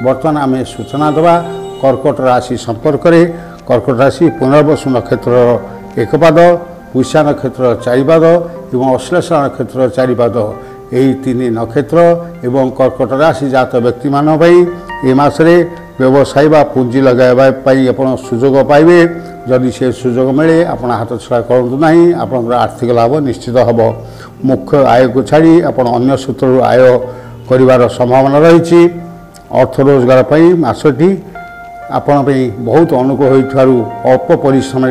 बर्तमान आम सूचना देवा कर्कट राशि संपर्क में। कर्कट राशि पुनर्वसु नक्षत्र एक पाद, पुष्या नक्षत्र 4 पाद और अश्लेषा नक्षत्र 4 पाद, यही 3 नक्षत्र एवं कर्कट राशि जात व्यक्ति मासरे व्यवसाय बा पुंजी लगाइबाई आप सुजोग पाइबे। जदि से सुजोग मिले आप हाथ छड़ा करूँ ना, आप आर्थिक लाभ निश्चित हम। मुख्य आय को छाड़ी आप अन्य सूत्र आय कर संभावना रही। अर्थ रोजगार पर मासटी आपण बहुत अनुकूल हो, अल्प परिश्रम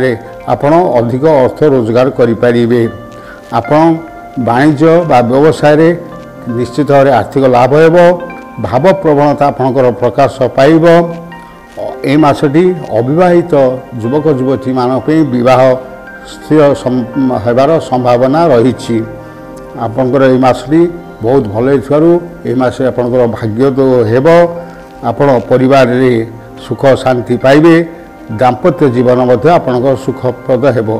आप अधिक अर्थ रोजगार करें। आपण वाणिज्य बा व्यवसाय निश्चित भाव आर्थिक लाभ हो, भाव प्रवणता आपणकर प्रकाश पाइब। ए मासटी अविवाहित युवक युवती मानक विवाह स्थिर होबार संभावना रही। आपणकर ए मासटी बहुत भल होमासे आपणकर भाग्य तो हेब। आपण परिवार रे सुख शांति पाइबे। दाम्पत्य जीवन मध्य आपणकर सुखप्रद हेब।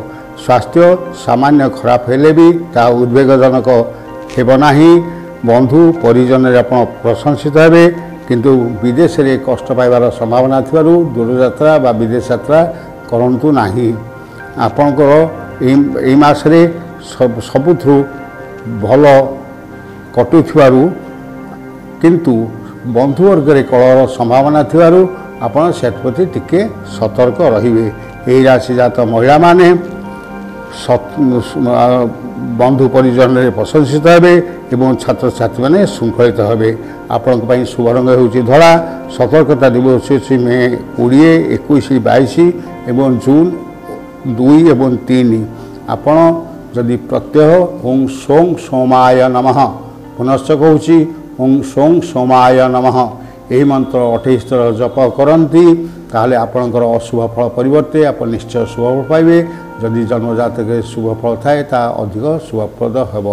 स्वास्थ्य सामान्य खराब हेले भी ता उद्वेगजनक हेब नाही। बंधु परिजन रे आपण प्रशंसित हेबे, किंतु विदेश रे कष्ट पाइबार संभावना थिबारु दूरयात्रा बा विदेश यात्रा करंतु नाही। आपणकर एई मास रे सबुथु भल कटुथिबारु किंतु बंधुवर्ग रे कलहर संभावना थिबारु आपण सेप्रति टिके सतर्क रहिबे। एई राशि जात महिला माने बंधु परिजन रे प्रशंसित हेबे एवं छात्र छात्री माने श्रृंखलित हेबे। आपण शुभ रंग होउछि धला। सतर्कता दिवस होछि मे 20, 21, 22 एवं जून 2 एवं 3। आपण जदि प्रत्यह ओं सों सोमाय नमः, पुनश्च कहूछि ओं सों सोमाय नमः, यही मंत्र 28 थर जप करती ताहले आपणकर अशुभ फल परिवर्ते आप निश्चय शुभ फल पाइबे। जदि जन्मजातक शुभ फल थाए ता अधिक शुभप्रद हेब।